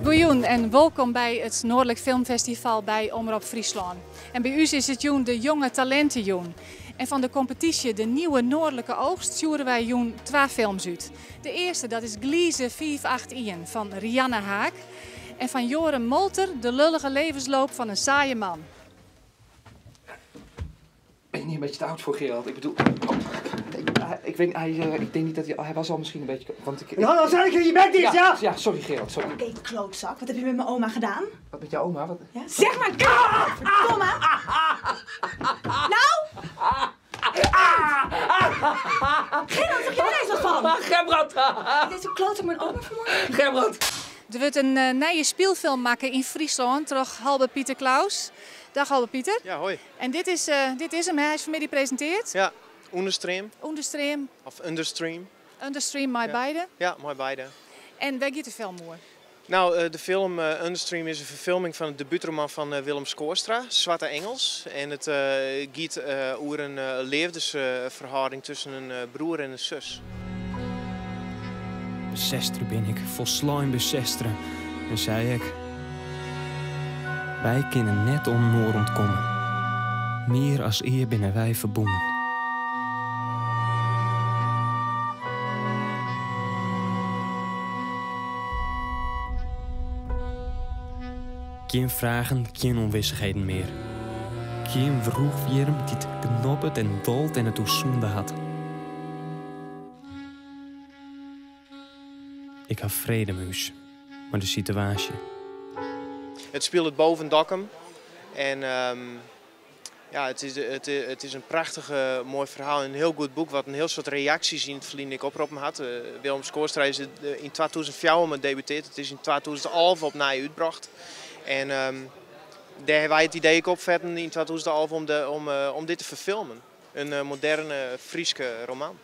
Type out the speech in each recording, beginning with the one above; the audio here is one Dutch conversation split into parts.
Goeien en welkom bij het Noordelijk Filmfestival bij Omroep Friesland. En bij u is het joen de Jonge Talentenjoen. En van de competitie De Nieuwe Noordelijke Oogst sturen wij joen 2 films uit. De eerste dat is Gliese 581 van Rianne Haak. En van Joren Molter De lullige levensloop van een saaie man. Ben je niet een beetje te oud voor Gerald? Ik bedoel... ik denk niet dat hij was al misschien een beetje... Want Ja, dan zeg ik je bent niet, ja! Ja, sorry Gerald, sorry. Hé, klootzak, wat heb je met mijn oma gedaan? Wat met jouw oma? Wat? Ja? Zeg maar, verdomme! Nou! Gerard, zeg jij eens wat van? Gerbrand! Deze klootzak mijn oma vermoord? Gerbrand! Er wordt een nieuwe speelfilm maken in Friesland door Halbe Pieter Klaus. Dag Halbe Pieter. Ja, hoi. En dit is hem, hij is vanmiddag gepresenteerd. Ja, Understream. Understream. Of Understream. Understream, my beide. Ja, mooi beide. En waar gaat de film over? Nou, de film Understream is een verfilming van het debuutroman van Willem Skoorstra, Zwarte Engels. En het gaat over een liefdesverhouding tussen een broer en een zus. Besester ben ik, volslijn besester. En zei ik... Wij kunnen net onnoor ontkomen. Meer als eer binnen wij verbonden. Geen vragen, geen onwissigheden meer. Geen vroegwierm die het knoppet en dolt en het toezoende had. Ik had vrede muus, maar de situatie. Het speelt boven Dokkum. En ja, het is een prachtig mooi verhaal. Een heel goed boek wat een heel soort reacties in het verleden oproepen had. Willem Skoorstra is in 2004 gedebuteerd. Het is in 2011 op na uitgebracht. En daar hebben wij het idee opzetten in 2011 om dit te verfilmen. Een moderne Frieske roman.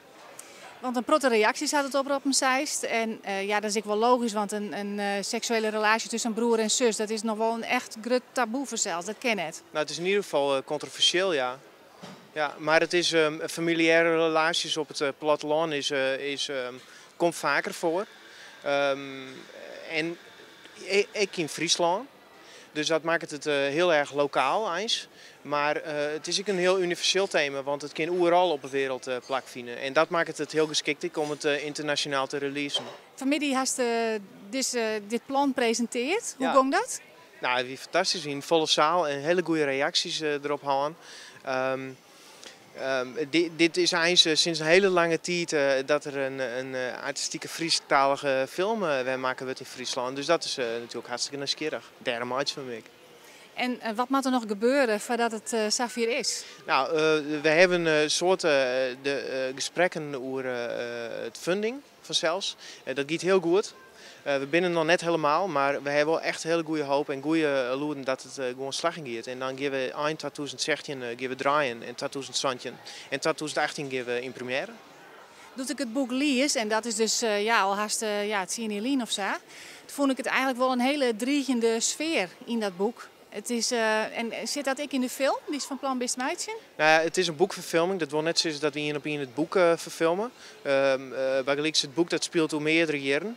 Want een protte reacties had het op een zeist. En ja, dat is ook wel logisch, want een seksuele relatie tussen een broer en zus, dat is nog wel een echt groot taboe voor zelfs, dat ken het. Nou, het is in ieder geval controversieel, ja. Ja, maar het is familiaire relaties op het platteland komt vaker voor. En ik in Friesland. Dus dat maakt het heel erg lokaal eens. Maar het is ook een heel universeel thema, want het kan overal op de wereld plaatsvinden. En dat maakt het heel geschikt om het internationaal te releasen. Vanmiddag hast dit plan presenteerd. Hoe Ja. ging dat? Nou, wie fantastisch. In volle zaal en hele goede reacties erop hadden. Dit is eens sinds een hele lange tijd dat er een artistieke Friestalige film maken wordt in Friesland. Dus dat is natuurlijk hartstikke nieuwsgierig. Derde maatje van mij. En wat moet er nog gebeuren voordat het Safir is? Nou, we hebben de gesprekken over het funding vanzelfs. Dat gaat heel goed. We binnen nog net helemaal, maar we hebben wel echt hele goede hoop en goede loeren dat het gewoon slag in gaat. En dan gaan we eind 2016 gaan we draaien en 2017 en 2018 gaan we in première. Doet ik het boek lees, en dat is dus al haast het Cienilien of zo. Toen vond ik het eigenlijk wel een hele driegende sfeer in dat boek. Het is, en zit dat ook in de film? Die is van Plan Best Meidje? Nou ja, het is een boekverfilming. Dat wil net zeggen dat we hier op in het boek verfilmen. Het boek dat speelt door meerdere jaren.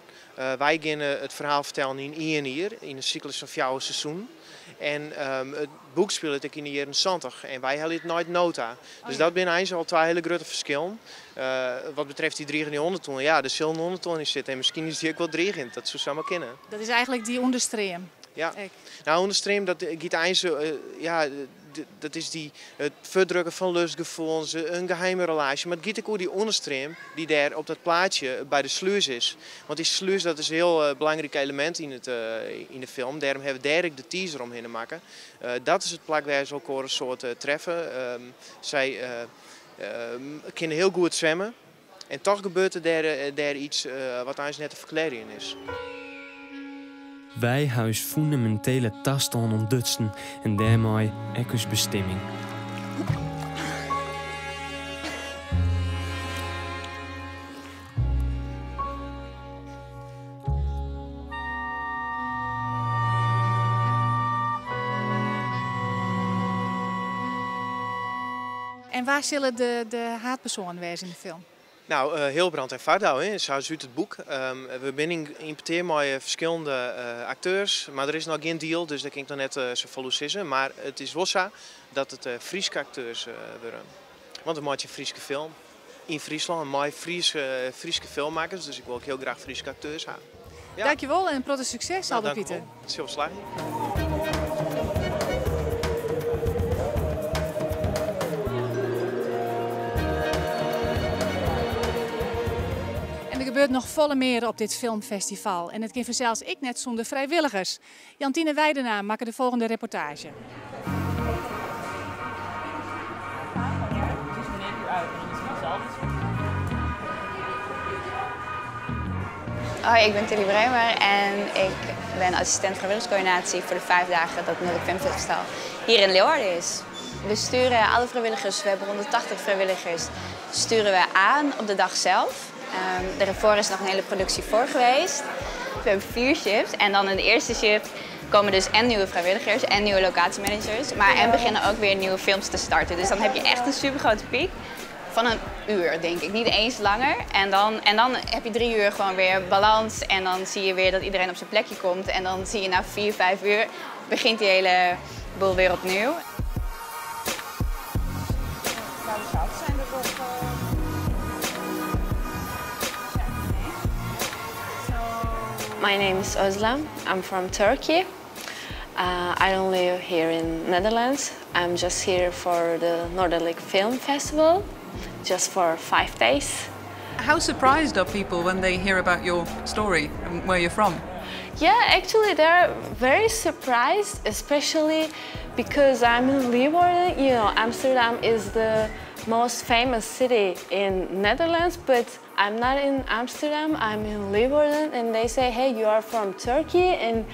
Wij gaan het verhaal vertellen in 1 jaar, in een cyclus van 4 seizoenen. En het boek speelt ook in de jaren 70 en wij hebben het nooit nota. Dus dat zijn eigenlijk al 2 hele grote verschillen. Wat betreft die 3 ondertoon, ja, er zullen een ondertoon in zitten en misschien is die ook wel dreigend. Dat zou samen kennen. Dat is eigenlijk die onderstream. Ja, nou onderstream dat gaat eigenlijk, dat is het verdrukken van lustgevoelens, een geheime relatie. Maar het gaat ook over die onderstream die daar op dat plaatje bij de sluis is. Want die sluis dat is een heel belangrijk element in de film. Daarom hebben we daar ook de teaser omheen maken. Dat is het plak waar ze elkaar een soort treffen. Zij kunnen heel goed zwemmen. En toch gebeurt er daar iets wat eigenlijk net te verklaren is. Wij huis fundamentele tasten ontdutsten en daarmee ekkus bestemming. En waar zullen de haatpersonen wezen in de film? Nou, Hilbrand en Vardouw, zo uit het boek. We zijn importeren met verschillende acteurs, maar er is nog geen deal, dus dat kan ik nog net zo volgen. Maar het is wel zo dat het Friese acteurs worden. Want we maken een Friese film in Friesland, met Friese filmmakers, dus ik wil ook heel graag Friese acteurs hebben. Ja. Dankjewel en protte succes, Nou, Albert Pieter. Zo slag. En er gebeurt nog volle meer op dit filmfestival. En het kan vanzelfs ik net zonder vrijwilligers. Jantine Weidenaar maakt de volgende reportage. Hoi, ik ben Tilly Bremer en ik ben assistent vrijwilligerscoördinatie voor de 5 dagen dat het Noordelijk Filmfestival hier in Leeuwarden is. We sturen alle vrijwilligers, we hebben 180 vrijwilligers, sturen we aan op de dag zelf. Daarvoor is nog een hele productie voor geweest. We hebben 4 shifts en dan in de eerste shift komen dus en nieuwe vrijwilligers en nieuwe locatiemanagers. Maar en beginnen ook weer nieuwe films te starten. Dus dan heb je echt een super grote piek van een uur, denk ik. Niet eens langer. En dan heb je 3 uur gewoon weer balans. En dan zie je weer dat iedereen op zijn plekje komt. En dan zie je na 4, 5 uur begint die hele boel weer opnieuw. My name is Özlem. I'm from Turkey. I don't live here in Netherlands. I'm just here for the Noordelijk Film Festival, just for 5 days. How surprised are people when they hear about your story and where you're from? Yeah, actually they're very surprised, especially because I'm in Leeuwarden. You know, Amsterdam is the most famous city in Netherlands, but I'm not in Amsterdam, I'm in Leeuwarden, and they say, hey, you are from Turkey and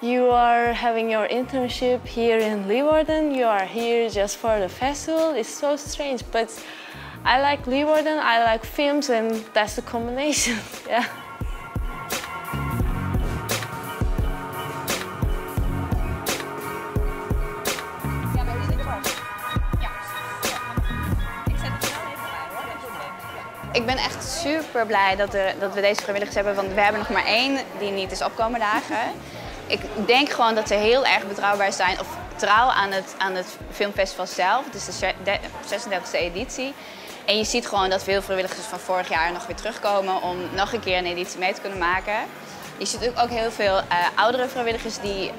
you are having your internship here in Leeuwarden, you are here just for the festival. It's so strange, but I like Leeuwarden, I like films, and that's the combination. Yeah. Ik ben echt super blij dat we deze vrijwilligers hebben, want we hebben nog maar 1 die niet is opkomen dagen. Ik denk gewoon dat ze heel erg betrouwbaar zijn, of trouw aan het filmfestival zelf. Het is de 36e editie. En je ziet gewoon dat veel vrijwilligers van vorig jaar nog weer terugkomen om nog een keer een editie mee te kunnen maken. Je ziet ook heel veel oudere vrijwilligers die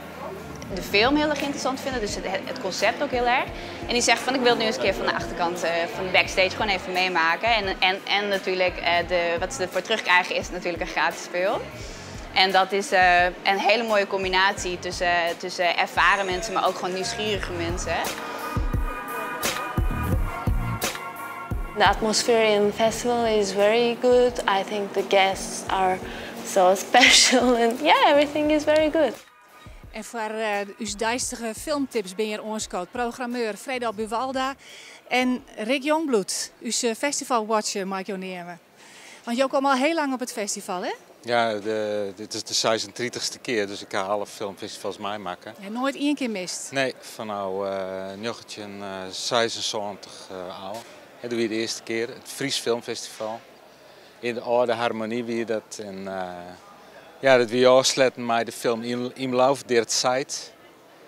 de film heel erg interessant vinden, dus het concept ook heel erg. En die zeggen van ik wil het nu eens een keer van de achterkant van de backstage gewoon even meemaken. En natuurlijk wat ze ervoor terugkrijgen is natuurlijk een gratis film. En dat is een hele mooie combinatie tussen ervaren mensen, maar ook gewoon nieuwsgierige mensen. The atmosphere in the festival is very good. I think the guests are so special and yeah, everything is very good. En voor uw duistere filmtips ben je onskoot programmeur Fredel Buwalda en Rick Jongbloed, uw festivalwatcher mag je nemen. Want je komt al heel lang op het festival, hè? Ja, dit is de 36e keer, dus ik ga alle filmfestivals meemaken. Je hebt nooit 1 keer mist? Nee, van nou 76 al. Dat doe je de eerste keer, het Fries Filmfestival. In de oude harmonie wie dat. En, ja, dat we afsluiten met de film Im Lauf der Zeit.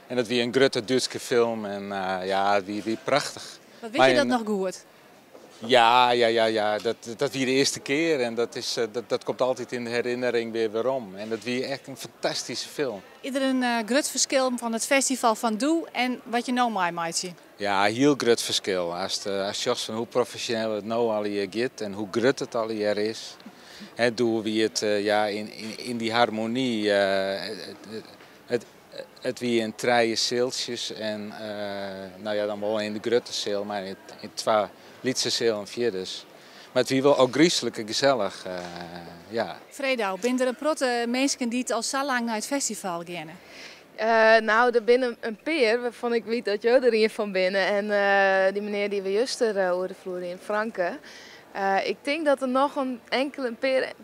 En dat wie een grote Duitse film en ja, wie prachtig. Wat weet je dat nog goed? Ja, dat wie de eerste keer en dat komt altijd in de herinnering weer waarom. En dat wie echt een fantastische film. Is er een groot verschil van het festival van Doe en wat je nou mee maakt zien? Ja, heel groot verschil. Als je van hoe professioneel het nou al hier gaat en hoe groot het al hier is. He, doen we het in die harmonie. Het wie in 3 zeeltjes en nou ja, dan wel in de grote zeel, maar in 2 lietse zeel en 4 dus. Maar het wie wel ook griezelig en gezellig. Ja. Fredo, ben er een protte mensen die het al zo lang naar het festival gaan? Nou, er binnen een peer waarvan ik weet dat jij er een van binnen. En die meneer die we juist over de vloer in Franken. Ik denk dat er nog een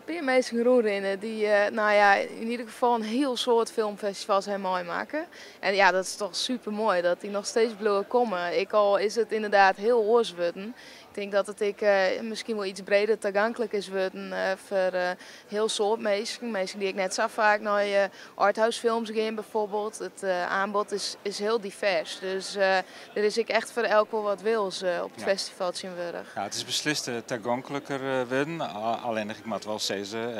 paar mensen roeren die nou ja, in ieder geval een heel soort filmfestivals helemaal maken. En ja, dat is toch super mooi dat die nog steeds blijven komen. Ik al is het inderdaad heel oors worden. Ik denk dat het misschien wel iets breder toegankelijk is worden voor heel soort mensen. Mensen die ik net zo vaak naar arthouse films gaan bijvoorbeeld. Het aanbod is heel divers. Dus er is echt voor elk wel wat wils op het festival in Wurg. Ja, het is beslist toegankelijker worden. Alleen ik moet wel zeggen,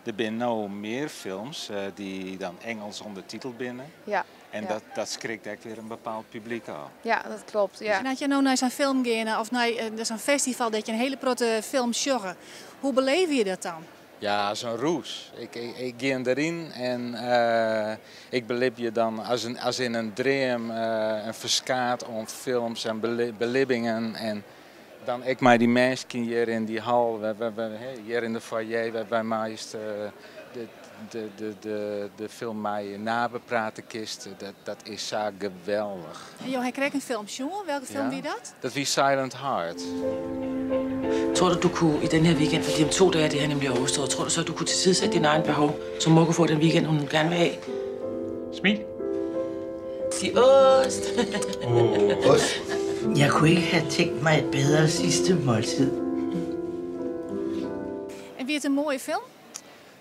er zijn nou meer films die dan Engels ondertiteld binnen. Ja. En dat schrikt echt weer een bepaald publiek aan. Ja, dat klopt. Ja. En als je nou naar zo'n film gaat of naar zo'n festival dat je een hele grote film sjoggen, hoe beleef je dat dan? Ja, zo'n roes. Ik ga erin en ik beleef je dan als in een dream een verskaat om films en belevingen. En dan ik maar die mensen hier in die hal, hier in de foyer, wij meest de film mij nabepraten kist, dat is zo geweldig. En joh, hij kreeg een film, jongen. Welke film wie dat? Dat wie Silent Heart. Tror du kunne i den her weekend, fordi om 2 dage det her nemlig overstået, tror du så, du kunne tilsidesætte din egen behov, så Mokko får den weekend, hun gerne vil have? Smil. Sig ost. Ost. Jeg kunne ikke have tænkt mig et bedre sidste måltid. En wie het een mooie film?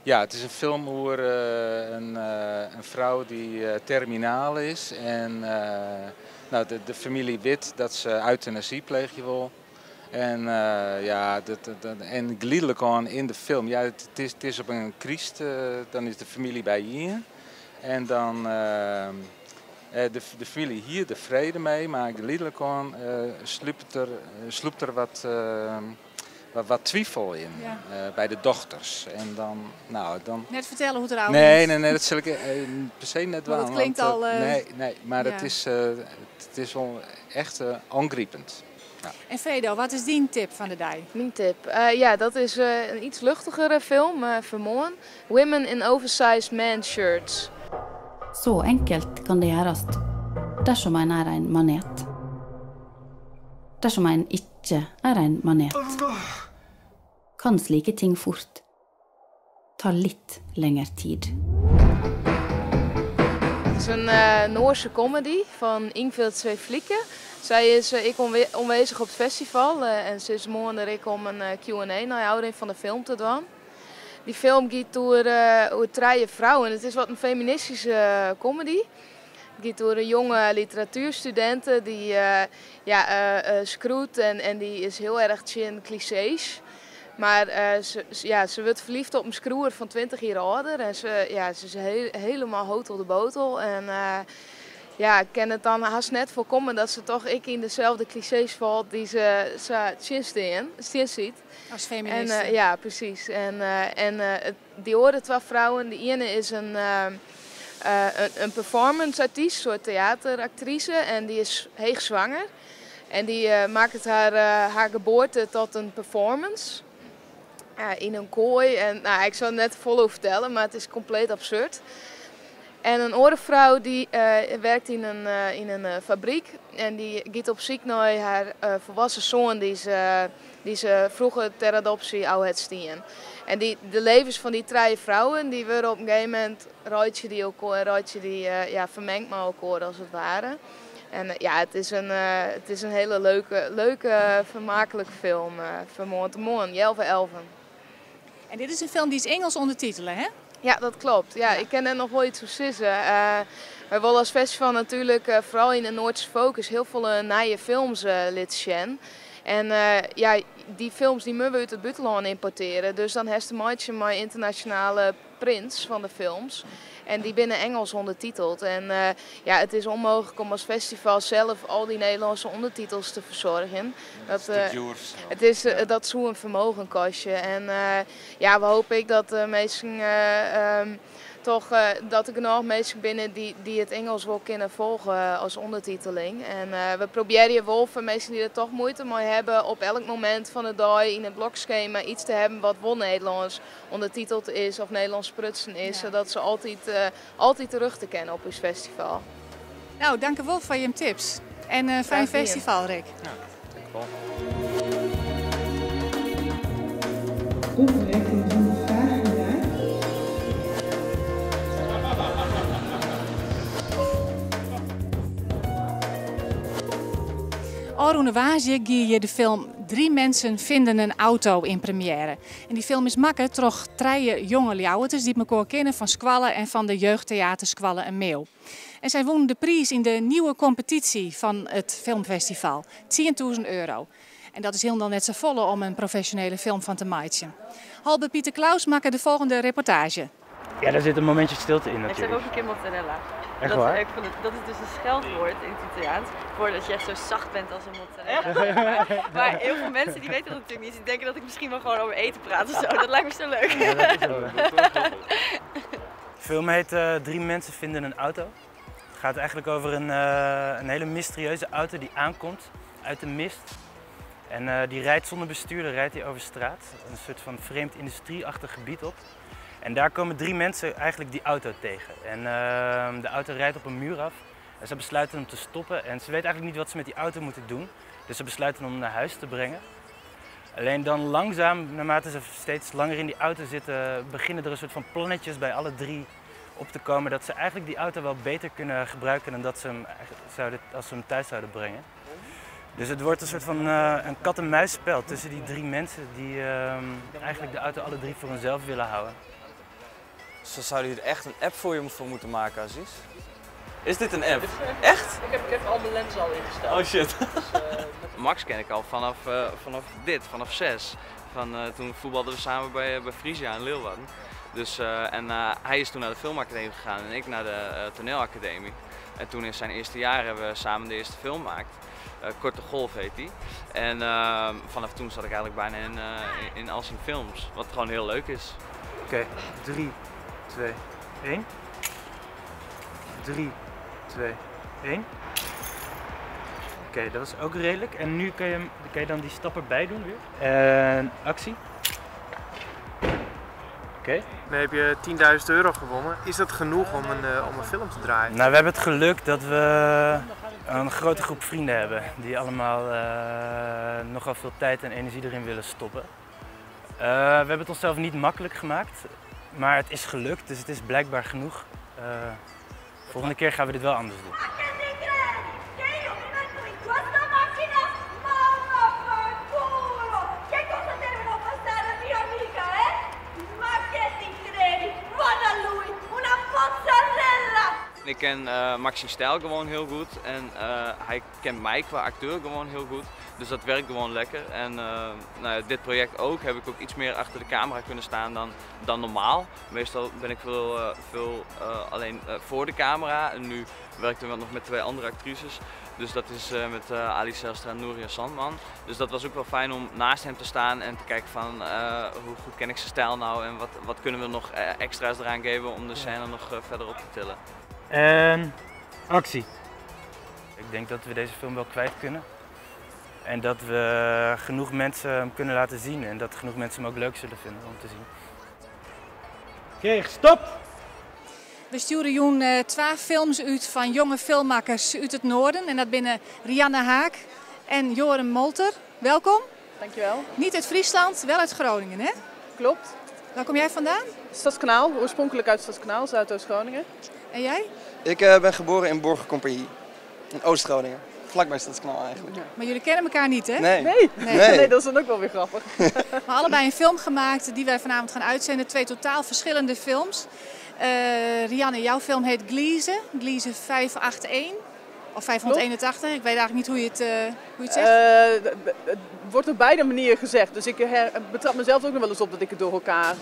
Ja, het is een film over een vrouw die terminaal is en nou, de familie weet dat ze euthanasie plegen wil. En ja, en geleidelijk aan in de film, ja, het is op een kriest, dan is de familie bij hier. En dan de familie hier de vrede mee, maar geleidelijk aan sloept er wat twijfel in bij de dochters. En dan, nou, dan... Net vertellen hoe het eruit Nee, dat zal ik per se net wel. Het klinkt al... Nee, maar het is wel echt ongrijpend. Ja. En Fredo, wat is die tip van de dag? Mijn tip? Ja, dat is een iets luchtigere film, vanmorgen. Women in Oversized Man Shirts. Så enkelt kan det gjøres dersom en en manet. Dersom en ikke en manet, kan slike ting fort ta litt lengre tid. Het is een Noorse comedy van Ingvild Twee Vlieken. Zij is onwezig op het festival en ze is morgen er om een Q&A naar houding van de film te doen. Die film gaat door 3 vrouwen. Het is wat een feministische comedy. Het gaat door een jonge literatuurstudenten die scroet en die is heel erg in clichés. Maar ze wordt verliefd op een scroer van 20 jaar ouder en ze is helemaal hout op de botel. En ik kan het dan haast net voorkomen dat ze toch in dezelfde clichés valt die ze ziet. Als feminist. Ja, precies. En die horen 2 vrouwen. De ene is een performance-artiest, een soort theateractrice. En die is heegzwanger. En die maakt het haar geboorte tot een performance. In een kooi. En, nou, ik zal het net vol vertellen, maar het is compleet absurd. En een andere vrouw die werkt in een fabriek. En die gaat op zoek naar haar volwassen zoon die ze vroeger ter adoptie al had staan. En de levens van die 3 vrouwen die worden op een gegeven moment ruitje die vermengt met elkaar als het ware. En het is een hele leuke vermakelijke film van morgen 11. En dit is een film die is Engels ondertitelen, hè? Ja, dat klopt. Ja, ik ken er nog wel iets voor sissen. Wij willen als festival natuurlijk vooral in de Noordse focus heel veel nieuwe films laten zien. En die films die moeten we uit het buitenland importeren. Dus dan heeft de maatje maar internationale prints van de films. En die binnen Engels ondertiteld. En het is onmogelijk om als festival zelf al die Nederlandse ondertitels te verzorgen. Dat zou een vermogen kosten. En we hopen dat mensen dat er genoeg mensen binnen die het Engels wel kunnen volgen als ondertiteling. En we proberen wel voor mensen die er toch moeite mee hebben op elk moment van de dag in het blokschema iets te hebben wat wel Nederlands ondertiteld is of Nederlands prutsen is. Zodat ze altijd terug te kennen op ons festival. Nou, dank u wel voor je tips. En fijn festival, Rick. Ja, dank je wel. Oranje Waasje gie je de film 3 mensen vinden een auto in première. En die film is makkelijk toch 3 jonge ljouweters die elkaar kennen van Squallen en van de jeugdtheater Squallen en Meeuw. En zij wonnen de prijs in de nieuwe competitie van het filmfestival, €10.000. En dat is helemaal net zo volle om een professionele film van te maken. Halbe Pieter Klaus maakt de volgende reportage. Ja, daar zit een momentje stilte in Ik natuurlijk. zeg ook een keer mozzarella. Echt waar? Dat is dus een scheldwoord in het Italiaans. Voordat je echt zo zacht bent als een mozzarella. Maar heel veel mensen die weten dat natuurlijk niet. Die denken dat ik misschien wel gewoon over eten praat of zo. Dat lijkt me zo leuk. Ja, dat is wel leuk. De film heet 3 mensen vinden een auto. Het gaat eigenlijk over een hele mysterieuze auto die aankomt uit de mist. En die rijdt zonder bestuurder, rijdt hij over straat. Een soort van vreemd industrieachtig gebied op. En daar komen 3 mensen eigenlijk die auto tegen. En de auto rijdt op een muur af. En ze besluiten hem te stoppen. En ze weten eigenlijk niet wat ze met die auto moeten doen. Dus ze besluiten hem naar huis te brengen. Alleen dan langzaam, naarmate ze steeds langer in die auto zitten, beginnen er een soort van plannetjes bij alle 3 op te komen. Dat ze eigenlijk die auto wel beter kunnen gebruiken dan dat ze hem, als ze hem thuis zouden brengen. Dus het wordt een soort van een kat-en-muisspel tussen die 3 mensen die eigenlijk de auto alle 3 voor hunzelf willen houden. Zo zouden hier echt een app voor je voor moeten maken, Aziz. Is dit een app? Echt? Ik heb al mijn lenzen al ingesteld. Oh shit. Dus, Max ken ik al vanaf 6. Toen voetbalden we samen bij Frisia in Leeuwarden. Dus, hij is toen naar de filmacademie gegaan en ik naar de toneelacademie. En toen in zijn eerste jaar hebben we samen de eerste film gemaakt. Korte Golf heet die. En vanaf toen zat ik eigenlijk bijna in al zijn films. Wat gewoon heel leuk is. Oké, 3, 2, 1. 3, 2, 1. Oké, dat was ook redelijk. En nu kan je dan die stap erbij doen weer. En actie. Oké. Dan heb je €10.000 gewonnen. Is dat genoeg om een film te draaien? Nou, we hebben het geluk dat we een grote groep vrienden hebben die allemaal nogal veel tijd en energie erin willen stoppen. We hebben het onszelf niet makkelijk gemaakt, maar het is gelukt, dus het is blijkbaar genoeg. Volgende keer gaan we dit wel anders doen. Ik ken Maxi stijl gewoon heel goed en hij kent mij qua acteur gewoon heel goed. Dus dat werkt gewoon lekker. En dit project ook heb ik ook iets meer achter de camera kunnen staan dan normaal. Meestal ben ik veel alleen voor de camera en nu werkten we nog met 2 andere actrices. Dus dat is met Ali Zelstra en Nouria Sandman. Dus dat was ook wel fijn om naast hem te staan en te kijken van hoe goed ken ik zijn stijl nou en wat kunnen we nog extra's eraan geven om de scène nog verder op te tillen. En actie. Ik denk dat we deze film wel kwijt kunnen. En dat we genoeg mensen hem kunnen laten zien en dat genoeg mensen hem ook leuk zullen vinden om te zien. Oké, stop! We sturen Joen 2 films uit van jonge filmmakers uit het noorden. En dat binnen Rianne Haak en Joram Molter. Welkom. Dankjewel. Niet uit Friesland, wel uit Groningen, hè? Klopt. Waar kom jij vandaan? Stadskanaal, oorspronkelijk uit Stadskanaal, Zuidoost-Groningen. En jij? Ik ben geboren in Borgercompagnie, in Oost-Groningen. Vlakbij Stadskanaal eigenlijk. Ja. Maar jullie kennen elkaar niet, hè? Nee, dat is dan ook wel weer grappig. Maar allebei een film gemaakt die wij vanavond gaan uitzenden. 2 totaal verschillende films. Rianne, jouw film heet Gliese. Gliese 581. Of 581, ik weet eigenlijk niet hoe je het zegt. Het wordt op beide manieren gezegd. Dus ik betrap mezelf ook nog wel eens op dat ik het door elkaar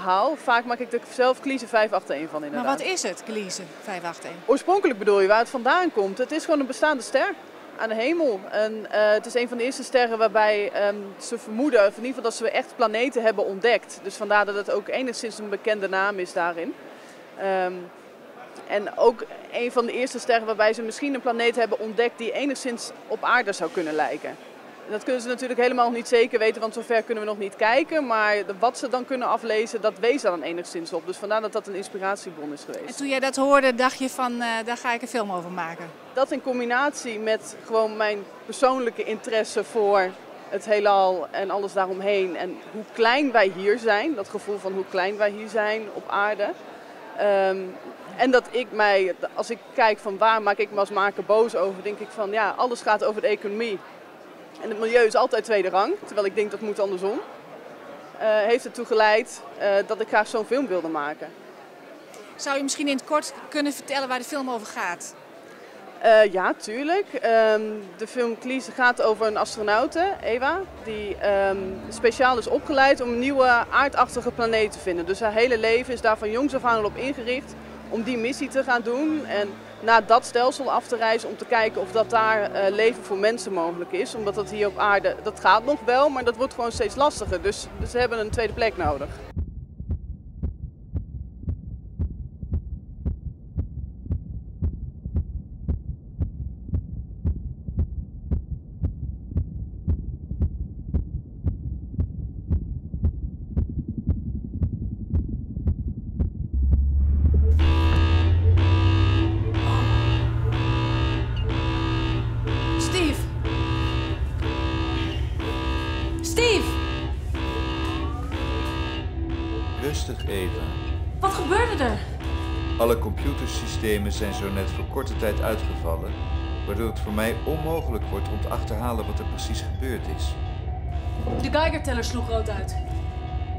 haal. Vaak maak ik er zelf Gliese 581 van inderdaad. Maar wat is het, Gliese 581? Oorspronkelijk bedoel je waar het vandaan komt. Het is gewoon een bestaande ster aan de hemel. En het is een van de eerste sterren waarbij ze vermoeden, of in ieder geval dat ze echt planeten hebben ontdekt. Dus vandaar dat het ook enigszins een bekende naam is daarin. En ook een van de eerste sterren waarbij ze misschien een planeet hebben ontdekt die enigszins op aarde zou kunnen lijken. Dat kunnen ze natuurlijk helemaal niet zeker weten, want zover kunnen we nog niet kijken. Maar wat ze dan kunnen aflezen, dat wees dan enigszins op. Dus vandaar dat dat een inspiratiebron is geweest. En toen jij dat hoorde, dacht je van, daar ga ik een film over maken? Dat in combinatie met gewoon mijn persoonlijke interesse voor het heelal en alles daaromheen. En hoe klein wij hier zijn, dat gevoel van hoe klein wij hier zijn op aarde. En dat ik mij, als ik kijk van waar maak ik me als maker boos over, denk ik van ja, alles gaat over de economie. En het milieu is altijd tweede rang, terwijl ik denk dat moet andersom. Heeft ertoe geleid dat ik graag zo'n film wilde maken. Zou je misschien in het kort kunnen vertellen waar de film over gaat? Ja, tuurlijk. De film Cleese gaat over een astronaute, Eva, die speciaal is opgeleid om een nieuwe aardachtige planeet te vinden. Dus haar hele leven is daar van jongs af aan op ingericht om die missie te gaan doen en naar dat stelsel af te reizen om te kijken of dat daar leven voor mensen mogelijk is. Omdat dat hier op aarde, dat gaat nog wel, maar dat wordt gewoon steeds lastiger. Dus ze hebben een tweede plek nodig. Rustig, Eva. Wat gebeurde er? Alle computersystemen zijn zo net voor korte tijd uitgevallen, waardoor het voor mij onmogelijk wordt om te achterhalen wat er precies gebeurd is. De Geiger-teller sloeg rood uit.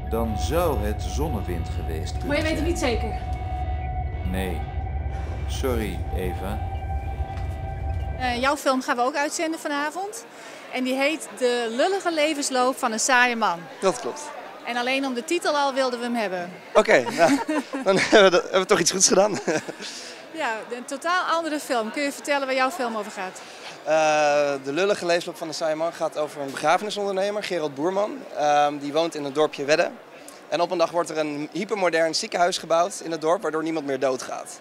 Dan zou het zonnewind geweest kunnen Maar je weet het zijn. niet zeker? Nee. Sorry, Eva. Jouw film gaan we ook uitzenden vanavond. En die heet De lullige levensloop van een saaie man. Dat klopt. En alleen om de titel al wilden we hem hebben. Oké, nou, dan hebben we toch iets goeds gedaan. Ja, een totaal andere film. Kun je vertellen waar jouw film over gaat? De lullige levensloop van de saaie man gaat over een begrafenisondernemer, Gerald Boerman. Die woont in het dorpje Wedde. En op een dag wordt er een hypermodern ziekenhuis gebouwd in het dorp, waardoor niemand meer doodgaat.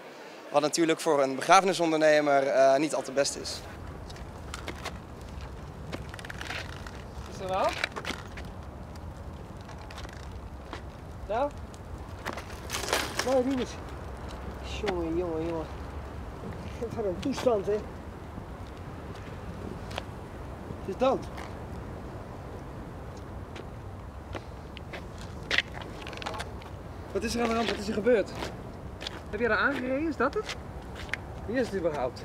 Wat natuurlijk voor een begrafenisondernemer niet al te best is. Is er wel? Nou? Nou, Rinus. Jongen. Wat een toestand, hè? Het is dood. Wat is er aan de hand? Wat is er gebeurd? Heb jij daar aangereden? Is dat het? Wie is het überhaupt?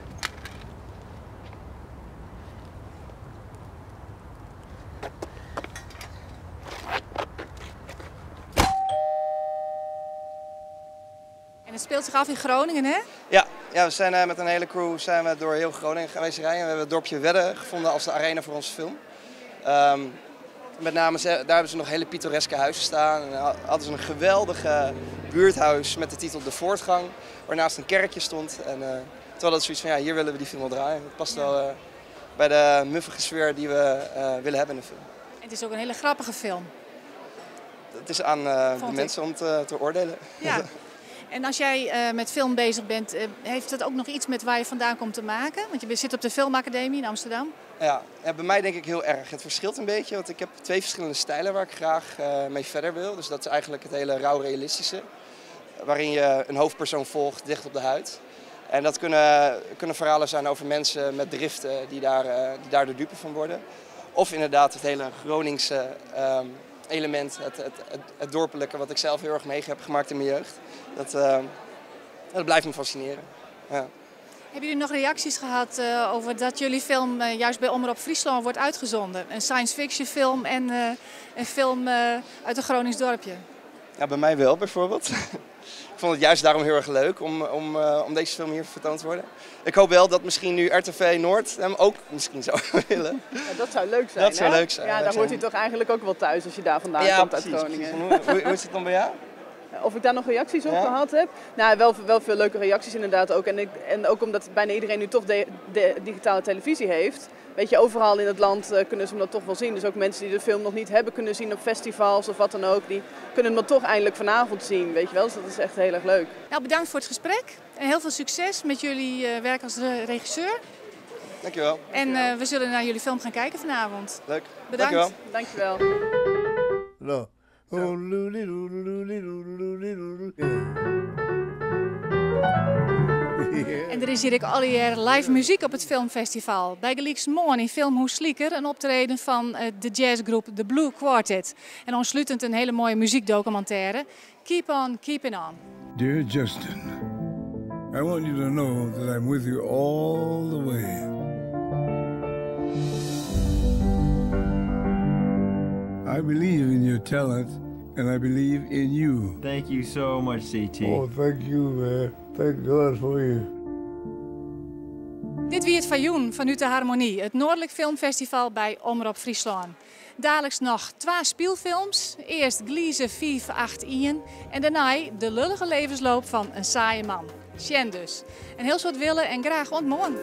En het speelt zich af in Groningen, hè? Ja, we zijn met een hele crew door heel Groningen geweest rijden. We hebben het dorpje Wedde gevonden als de arena voor onze film. Met name, daar hebben ze nog hele pittoreske huizen staan. En hadden ze een geweldige buurthuis met de titel De Voortgang, waarnaast een kerkje stond. En toen hadden we zoiets van, ja, hier willen we die film wel draaien. Het past wel bij de muffige sfeer die we willen hebben in de film. En het is ook een hele grappige film. Het is aan de mensen om te oordelen. Ja. En als jij met film bezig bent, heeft dat ook nog iets met waar je vandaan komt te maken? Want je zit op de Filmacademie in Amsterdam. Ja, bij mij denk ik heel erg. Het verschilt een beetje, want ik heb 2 verschillende stijlen waar ik graag mee verder wil. Dus dat is eigenlijk het hele rauw realistische, waarin je een hoofdpersoon volgt dicht op de huid. En dat kunnen verhalen zijn over mensen met driften die daar de dupe van worden. Of inderdaad het hele Groningse element, het dorpelijke, wat ik zelf heel erg mee heb gemaakt in mijn jeugd. Dat blijft me fascineren. Ja. Hebben jullie nog reacties gehad over dat jullie film juist bij Omroep Friesland wordt uitgezonden? Een science fiction film en een film uit een Gronings dorpje. Ja, bij mij wel bijvoorbeeld. Ik vond het juist daarom heel erg leuk om deze film hier vertoond te worden. Ik hoop wel dat misschien nu RTV Noord hem ook misschien zou willen. Ja, dat zou leuk zijn. Dat zou leuk zijn. Ja, daar hoort hij toch eigenlijk ook wel thuis als je daar vandaan komt uit Groningen. Hoe is het dan bij jou? Of ik daar nog reacties op gehad heb? Nou, wel veel leuke reacties inderdaad ook. En ook omdat bijna iedereen nu toch de digitale televisie heeft. Weet je, overal in het land kunnen ze hem dat toch wel zien. Dus ook mensen die de film nog niet hebben kunnen zien op festivals of wat dan ook, die kunnen hem dan toch eindelijk vanavond zien, weet je wel. Dus dat is echt heel erg leuk. Nou, bedankt voor het gesprek en heel veel succes met jullie werk als regisseur. Dankjewel. En we zullen naar jullie film gaan kijken vanavond. Leuk. Bedankt. Dankjewel. No. En er is hier ook alweer live muziek op het filmfestival. Bij gelijksmorgen in Filmhoes Slieker een optreden van de jazzgroep The Blue Quartet. En aansluitend een hele mooie muziekdocumentaire. Keep on keeping on. Dear Justin, I want you to know that I'm with you all the way. I believe in your talent and I believe in you. Thank you so much, CT. Oh, thank you, man. Thank God for you. Dit wie het Fajoen vanuit de Harmonie, het Noordelijk Filmfestival bij Omroep Friesland. Dadelijks nog 2 speelfilms. Eerst Gliese 581 en daarna de lullige levensloop van een saaie man. Sjen dus. En heel soort willen en graag ontmoeten.